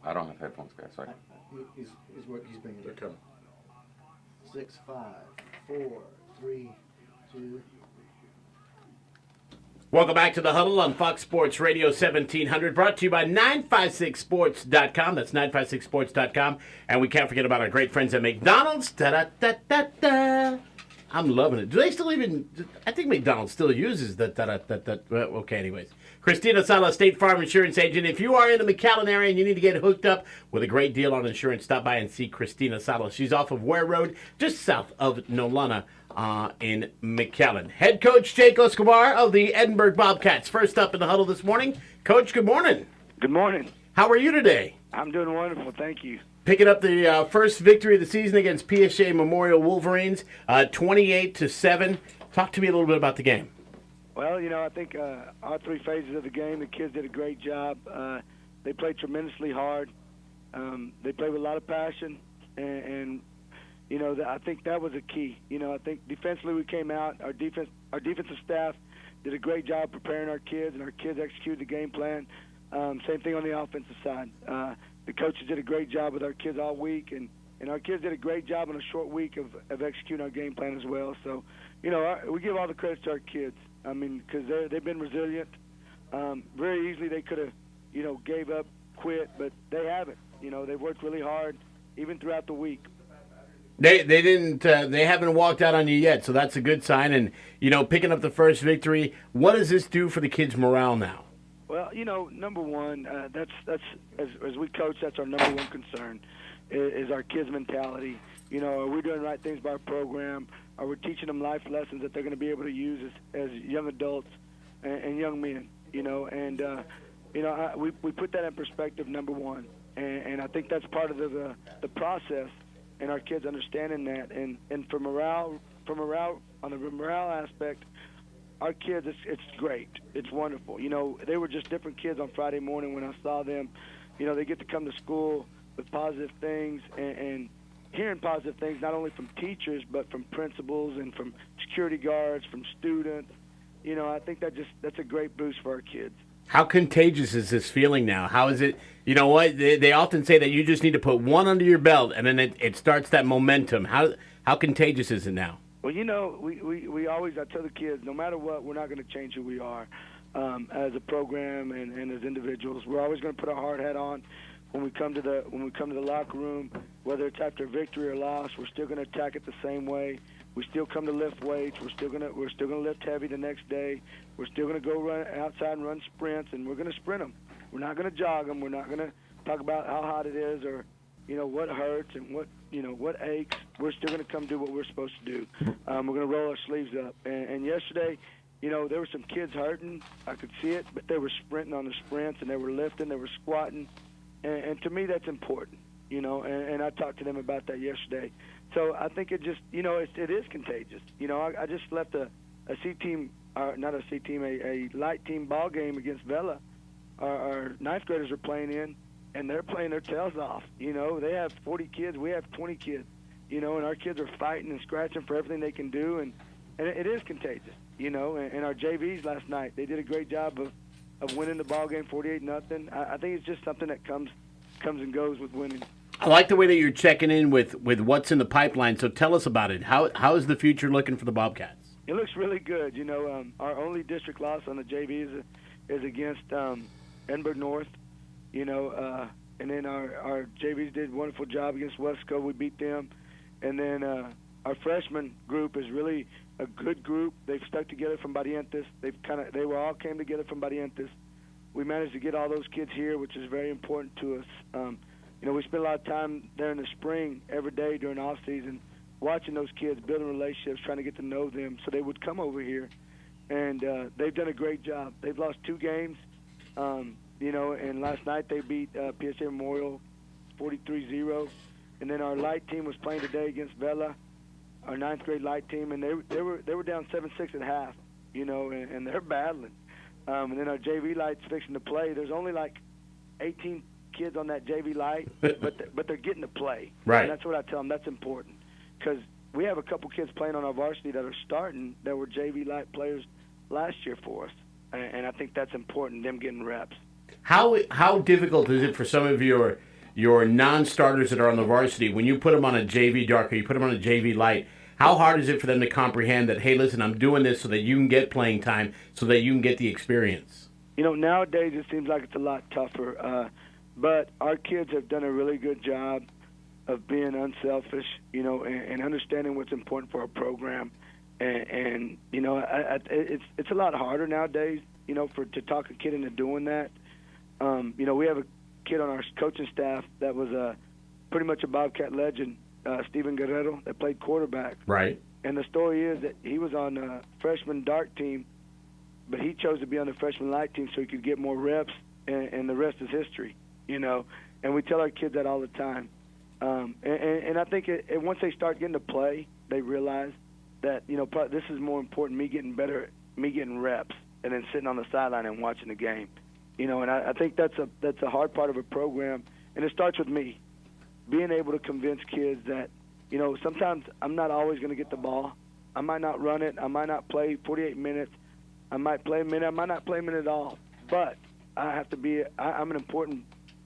I don't have headphones, guys. Sorry. He's bringing They're it. coming. 6, 5, 4, 3, 2. Welcome back to the Huddle on Fox Sports Radio 1700, brought to you by 956sports.com. That's 956sports.com. And we can't forget about our great friends at McDonald's. Da-da-da-da-da. I'm loving it. Do they still even... I think McDonald's still uses the da-da-da-da. Okay, anyways. Christina Sala, State Farm Insurance Agent. If you are in the McAllen area and you need to get hooked up with a great deal on insurance, stop by and see Christina Sala. She's off of Ware Road, just south of Nolana. In McAllen. Head coach Jake Escobar of the Edinburg Bobcats. First up in the Huddle this morning. Coach, good morning. Good morning. How are you today? I'm doing wonderful, thank you. Picking up the first victory of the season against PSA Memorial Wolverines, 28-7. Talk to me a little bit about the game. Well, I think all three phases of the game, the kids did a great job. They played tremendously hard. They played with a lot of passion, and I think that was a key. I think defensively we came out. Our defensive staff did a great job preparing our kids, and our kids executed the game plan. Same thing on the offensive side. The coaches did a great job with our kids all week, and our kids did a great job in a short week of executing our game plan as well. So, we give all the credit to our kids. I mean, because they've been resilient. Very easily they could have, gave up, quit, but they haven't. They've worked really hard, even throughout the week. They didn't. They haven't walked out on you yet, so that's a good sign. And picking up the first victory, what does this do for the kids' morale now? Well, number one, that's as we coach, that's our number one concern, is our kids' mentality. Are we doing the right things by our program? Are we teaching them life lessons that they're going to be able to use as young adults and young men? We put that in perspective, number one, and I think that's part of the process. And our kids understanding that, and for morale, on the morale aspect, our kids, it's great. It's wonderful. They were just different kids on Friday morning when I saw them. They get to come to school with positive things and hearing positive things, not only from teachers, but from principals and from security guards, from students. I think that's a great boost for our kids. How contagious is this feeling now? How is it? You know what? They often say that you just need to put one under your belt, and then it starts that momentum. How contagious is it now? Well, we always, I tell the kids, no matter what, we're not going to change who we are as a program and as individuals. We're always going to put our hard hat on when we come to the locker room, whether it's after victory or loss. We're still going to attack it the same way. We still come to lift weights. We're still gonna lift heavy the next day. We're still gonna go run outside and run sprints, and we're gonna sprint them. We're not gonna jog them. We're not gonna talk about how hot it is or what hurts and what aches. We're still gonna come do what we're supposed to do. We're gonna roll our sleeves up. And yesterday, there were some kids hurting. I could see it, but they were sprinting on the sprints and they were lifting, they were squatting, and to me that's important. And I talked to them about that yesterday. So I think it just, it is contagious. I just left a C-team, not a C-team, a light team ball game against Vela. Our ninth graders are playing in, and they're playing their tails off. They have 40 kids, we have 20 kids. And our kids are fighting and scratching for everything they can do, and it is contagious. And our JVs last night, they did a great job of winning the ball game 48-0. I think it's just something that comes and goes with winning. I like the way that you're checking in with what's in the pipeline. So tell us about it. How is the future looking for the Bobcats? It looks really good. Our only district loss on the JV is against Edinburg North. And then our JVs did a wonderful job against Wesco. We beat them. And then our freshman group is really a good group. They've stuck together from Barrientos. They all came together from Barrientos. We managed to get all those kids here, which is very important to us. We spent a lot of time there in the spring every day during off season watching those kids, building relationships, trying to get to know them so they would come over here. And they've done a great job. They've lost 2 games, and last night they beat PSA Memorial 43-0. And then our light team was playing today against Vela, our 9th grade light team, and they were down 7-6 at half, and they're battling. And then our JV light's fixing to play. There's only like 18 kids on that JV light, but they're getting to play. Right. And that's what I tell them. That's important because we have a couple kids playing on our varsity that are starting that were JV light players last year for us, and I think that's important, them getting reps. How difficult is it for some of your your non-starters that are on the varsity, when you put them on a JV dark or you put them on a JV light, how hard is it for them to comprehend that, hey, listen, I'm doing this so that you can get playing time, so that you can get the experience? Nowadays it seems like it's a lot tougher, but our kids have done a really good job of being unselfish, and understanding what's important for our program. And it's a lot harder nowadays, to talk a kid into doing that. We have a kid on our coaching staff that was pretty much a Bobcat legend, Steven Guerrero, that played quarterback. Right. And the story is that he was on a freshman dark team, but he chose to be on the freshman light team so he could get more reps, and the rest is history, And we tell our kids that all the time. And I think once they start getting to play, they realize that, this is more important, me getting better, me getting reps, and then sitting on the sideline and watching the game. And I think that's a hard part of a program, and it starts with me, being able to convince kids that, sometimes I'm not always going to get the ball. I might not run it. I might not play 48 minutes. I might play a minute. I might not play a minute at all. But I have to I'm an important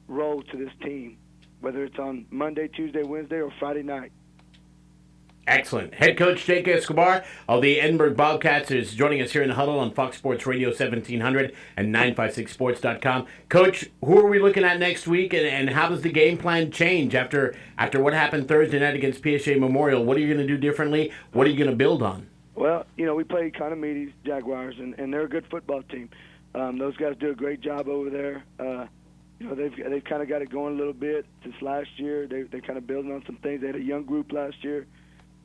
role to this team, whether it's on Monday, Tuesday, Wednesday, or Friday night. Excellent. Head coach Jake Escobar of the Edinburg Bobcats is joining us here in the Huddle on Fox Sports Radio 1700 and 956sports.com. Coach, who are we looking at next week, and how does the game plan change after what happened Thursday night against PSA Memorial? What are you going to do differently? What are you going to build on? Well, we play Economides Jaguars, and they're a good football team. Those guys do a great job over there. They've kind of got it going a little bit since last year. They're kind of building on some things. They had a young group last year.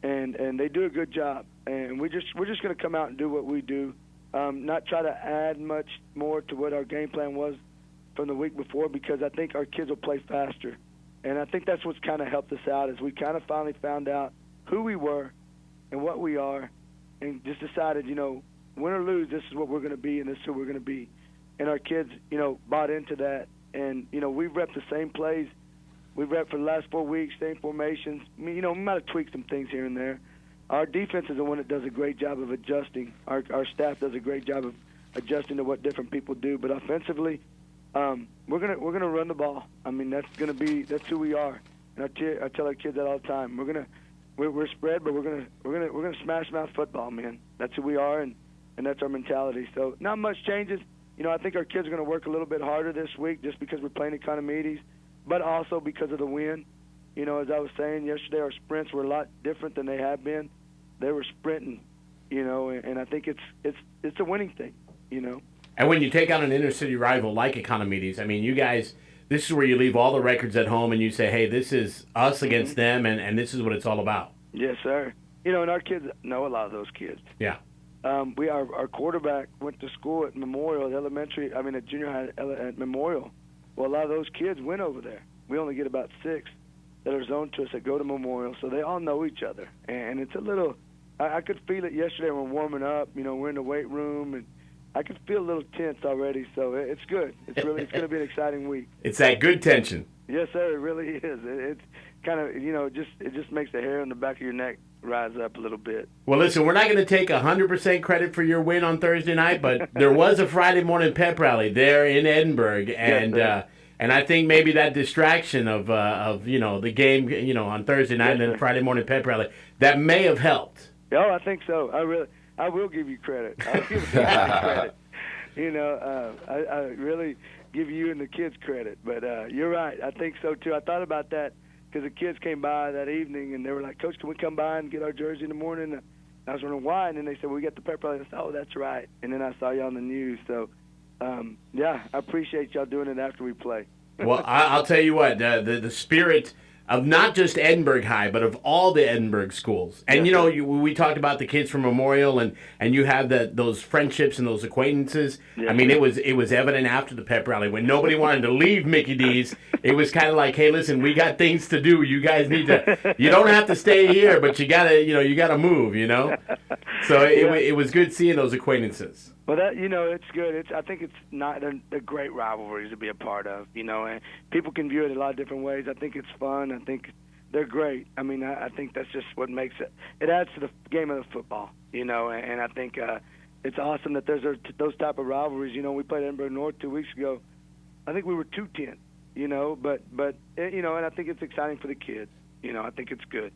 And they do a good job, and we're just going to come out and do what we do, not try to add much more to what our game plan was from the week before, because I think our kids will play faster, and I think that's what's kind of helped us out, is we kind of finally found out who we were and what we are, and just decided, win or lose, this is what we're going to be, and this is who we're going to be, and our kids, bought into that, and we've repped the same plays. We've repped for the last 4 weeks, same formations. We might have tweaked some things here and there. Our defense is the one that does a great job of adjusting. Our staff does a great job of adjusting to what different people do. But offensively, we're gonna run the ball. That's who we are. And I tell our kids that all the time. We're spread, but we're gonna smash mouth football, man. That's who we are, and that's our mentality. So not much changes. I think our kids are gonna work a little bit harder this week just because we're playing Economides, but also because of the win. As I was saying yesterday, our sprints were a lot different than they have been. They were sprinting, and I think it's a winning thing, And when you take on an inner-city rival like Economides, you guys, this is where you leave all the records at home and you say, hey, this is us against them, and this is what it's all about. Yes, sir. And our kids know a lot of those kids. Yeah. Our quarterback went to school at Memorial, at junior high at Memorial. Well, a lot of those kids went over there. We only get about 6 that are zoned to us that go to Memorial, so they all know each other. And it's a little – I could feel it yesterday when we're warming up. We're in the weight room, and I could feel a little tense already, so it's good. It's going to be an exciting week. It's that good tension. Yes, sir, it really is. It's kind of, it just makes the hair on the back of your neck rise up a little bit. Well, listen, we're not going to take 100% credit for your win on Thursday night, but there was a Friday morning pep rally there in Edinburg, and and I think maybe that distraction of the game on Thursday night and then Friday morning pep rally, that may have helped. Oh, I think so. I will give you credit. I'll give you credit. I really give you and the kids credit, but you're right. I think so too. I thought about that because the kids came by that evening and they were like, "Coach, can we come by and get our jersey in the morning?" And I was wondering why, and then they said, "Well, we got the pep rally." I said, "Oh, that's right." And then I saw you on the news, so I appreciate y'all doing it after we play. Well, I'll tell you what, the spirit of not just Edinburg High, but of all the Edinburg schools. And, we talked about the kids from Memorial, and you have those friendships and those acquaintances. Yeah. It was evident after the pep rally. When nobody wanted to leave Mickey D's, it was kind of like, hey, listen, we got things to do. You guys need to, you don't have to stay here, but you got to move, So it was good seeing those acquaintances. Well, it's good. I think it's not a great rivalry to be a part of, and people can view it a lot of different ways. I think it's fun. I think they're great. I think that's just what makes it. It adds to the game of the football, and I think it's awesome that there's those type of rivalries. We played Edinburg North 2 weeks ago. I think we were 2-10, you know, but you know, and I think it's exciting for the kids. You know, I think it's good.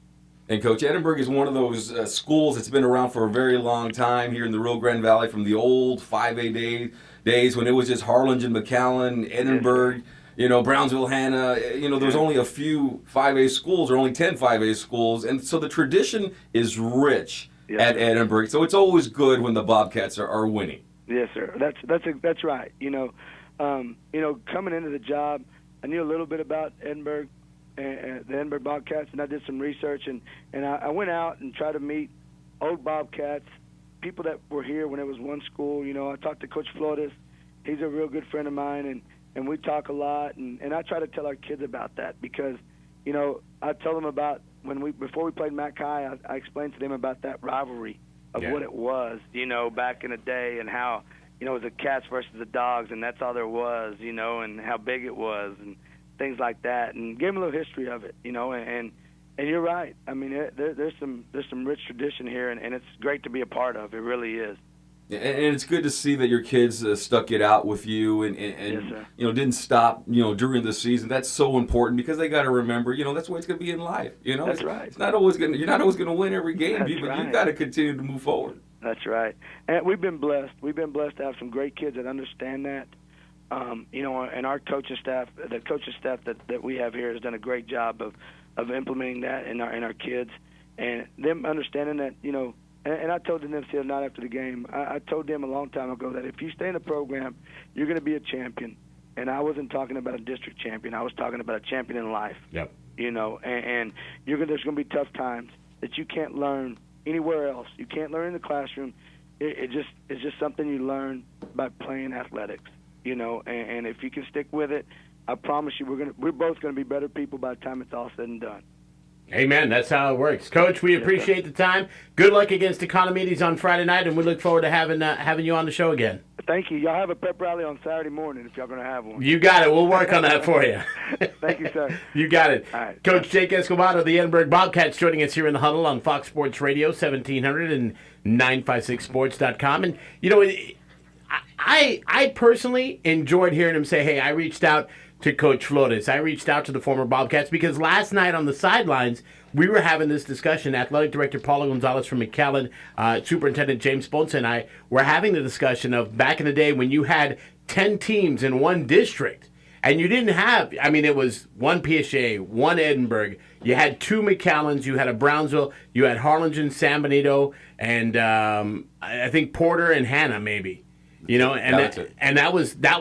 And Coach, Edinburg is one of those schools that's been around for a very long time here in the Rio Grande Valley, from the old 5A days when it was just Harlingen, McAllen, Edinburg, you know, Brownsville, Hanna. You know, there's only a few 5A schools, or only 10 5A schools, and so the tradition is rich at Edinburg. So it's always good when the Bobcats are winning. Yes, sir. That's right. You know, coming into the job, I knew a little bit about Edinburg and the Edinburg Bobcats, and I did some research, and I went out and tried to meet old Bobcats, people that were here when it was one school. You know, I talked to Coach Flores. He's a real good friend of mine, and we talk a lot, and I try to tell our kids about that because, you know, I tell them about before we played Mac High, I explained to them about that rivalry of what it was, you know, back in the day, and how, you know, it was the cats versus the dogs, and that's all there was, you know, and how big it was, and things like that, and gave them a little history of it, you know, and you're right. I mean, there's some rich tradition here, and it's great to be a part of. It really is. And it's good to see that your kids stuck it out with you and you know, didn't stop, you know, during the season. That's so important because they got to remember, you know, that's the way it's going to be in life. You know, that's right. You're not always going to win every game, but you got to continue to move forward. That's right. And we've been blessed. We've been blessed to have some great kids that understand that. You know, and our coaching staff, the coaching staff that we have here has done a great job of implementing that in our kids, and them understanding that, you know. And I told them this the other night after the game. I told them a long time ago that if you stay in the program, you're going to be a champion. And I wasn't talking about a district champion. I was talking about a champion in life. Yep. You know, and there's going to be tough times that you can't learn anywhere else. You can't learn in the classroom. It's just something you learn by playing athletics. You know, and if you can stick with it, I promise you we're both going to be better people by the time it's all said and done. Amen. That's how it works. Coach, we appreciate the time. Good luck against Economides on Friday night, and we look forward to having you on the show again. Thank you. Y'all have a pep rally on Saturday morning if y'all going to have one. You got it. We'll work on that for you. Thank you, sir. You got it. All right. Coach Jake Escobar of the Edinburgh Bobcats joining us here in the Huddle on Fox Sports Radio, 1700 and 956sports.com. And, you know, I personally enjoyed hearing him say, hey, I reached out to Coach Flores. I reached out to the former Bobcats because last night on the sidelines, we were having this discussion. Athletic Director Paula Gonzalez from McAllen, Superintendent James Ponce, and I were having the discussion of back in the day when you had 10 teams in one district, and you didn't have, I mean, it was one PSA, one Edinburg. You had two McAllens, you had a Brownsville, you had Harlingen, San Benito, and I think Porter and Hanna maybe. You know, and that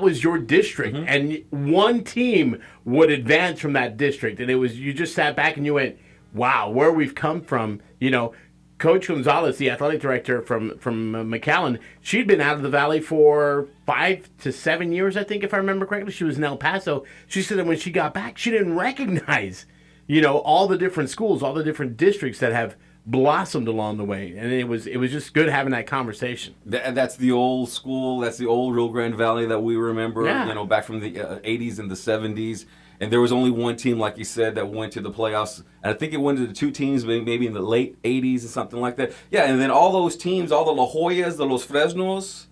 was your district, and one team would advance from that district, and it was, you just sat back and you went, wow, where we've come from. You know, Coach Gonzalez, the athletic director from McAllen, she'd been out of the Valley for 5 to 7 years, I think, if I remember correctly. She was in El Paso. She said that when she got back, she didn't recognize, you know, all the different schools, all the different districts that have blossomed along the way, and it was just good having that conversation. That's the old school. That's the old Rio Grande Valley that we remember. Yeah. You know, back from the 80s and the 70s, and there was only one team, like you said, that went to the playoffs, and I think it went to the two teams maybe in the late 80s or something like that. Yeah, and then all those teams, all the La Joyas, the Los Fresnos,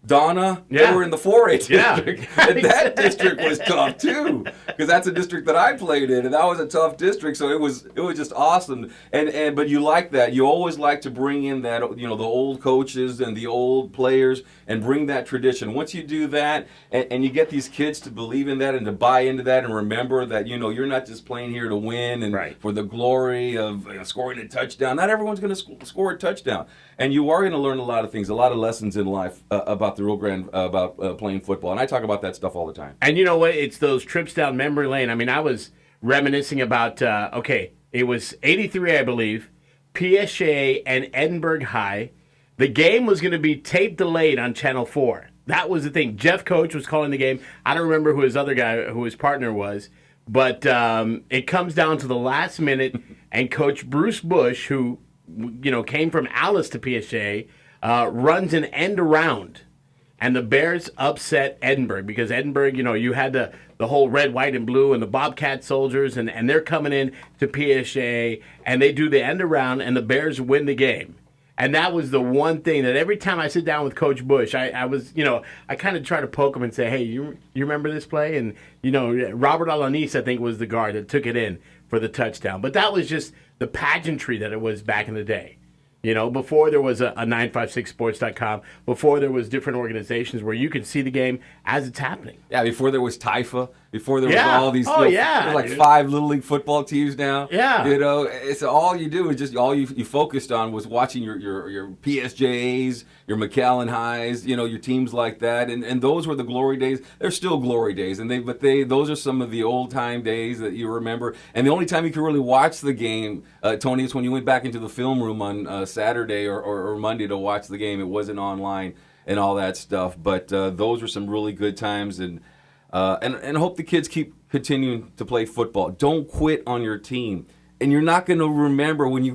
Donna, they were in the 4A district. And that district was tough too, because that's a district that I played in, and that was a tough district. So it was just awesome. But you like that. You always like to bring in that, you know, the old coaches and the old players and bring that tradition. Once you do that, and you get these kids to believe in that and to buy into that and remember that, you know, you're not just playing here to win and for the glory of scoring a touchdown. Not everyone's going to score a touchdown. And you are going to learn a lot of things, a lot of lessons in life about the Rio Grande, about playing football. And I talk about that stuff all the time. And you know what? It's those trips down memory lane. I mean, I was reminiscing about, it was 83, I believe, PSA and Edinburg High. The game was going to be tape delayed on Channel 4. That was the thing. Jeff Coach was calling the game. I don't remember who his partner was. But it comes down to the last minute, and Coach Bruce Bush, who, you know, came from Alice to PSA, runs an end around, and the Bears upset Edinburgh because Edinburgh, you know, you had the whole red, white, and blue and the Bobcat soldiers, and they're coming in to PSA, and they do the end around, and the Bears win the game. And that was the one thing that every time I sit down with Coach Bush, I was, I kind of try to poke him and say, hey, you remember this play? And, Robert Alanis, I think, was the guard that took it in for the touchdown. But that was just the pageantry that it was back in the day. Before there was a 956sports.com, before there was different organizations where you could see the game as it's happening. Yeah, before there was Taifa, before there was all these, there's like 5 Little League football teams now. Yeah. It's all you do is just all you focused on was watching your PSJAs, your McAllen Highs, your teams like that, and those were the glory days. They're still glory days, but those are some of the old time days that you remember. And the only time you could really watch the game, Tony, is when you went back into the film room on Saturday or Monday to watch the game. It wasn't online and all that stuff, but those were some really good times, and hope the kids keep continuing to play football. Don't quit on your team, and you're not going to remember when you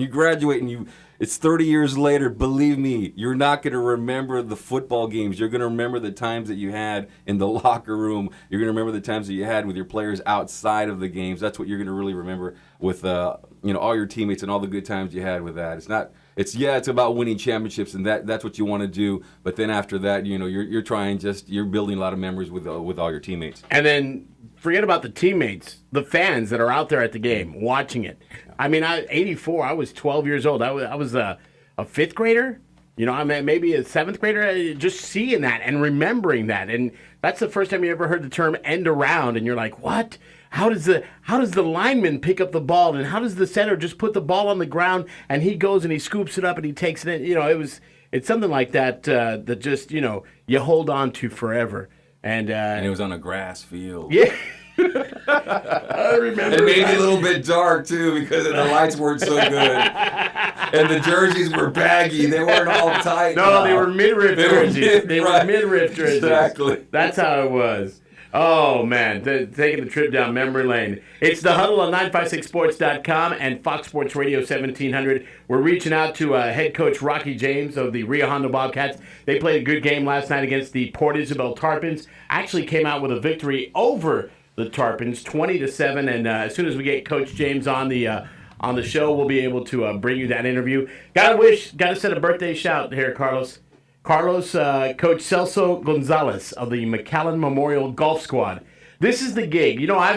graduate and it's 30 years later. Believe me, you're not going to remember the football games. You're going to remember the times that you had in the locker room. You're going to remember the times that you had with your players outside of the games. That's what you're going to really remember with all your teammates and all the good times you had with that. It's about winning championships, and that's what you want to do. But then after that, you're building a lot of memories with all your teammates. And then forget about the teammates, the fans that are out there at the game watching it. I mean, 84, I was 12 years old. I was a fifth grader. I mean, maybe a seventh grader. Just seeing that and remembering that, and that's the first time you ever heard the term end around, and you're like, what? How does the lineman pick up the ball, and how does the center just put the ball on the ground and he goes and he scoops it up and he takes it in? It's something like that that just you hold on to forever. And it was on a grass field. Yeah. I remember. And maybe a little bit dark too because the lights weren't so good, and the jerseys were baggy. They weren't all tight. No, they were midriff jerseys. They were midriff jerseys. Exactly. That's how it was. Oh, man, taking the trip down memory lane. It's the Huddle on 956sports.com and Fox Sports Radio 1700. We're reaching out to head coach Rocky James of the Rio Hondo Bobcats. They played a good game last night against the Port Isabel Tarpons. Actually came out with a victory over the Tarpons, 20-7. And as soon as we get Coach James on the show, we'll be able to bring you that interview. Got to send a birthday shout here, Carlos. Coach Celso Gonzalez of the McAllen Memorial Golf Squad. This is the gig. I've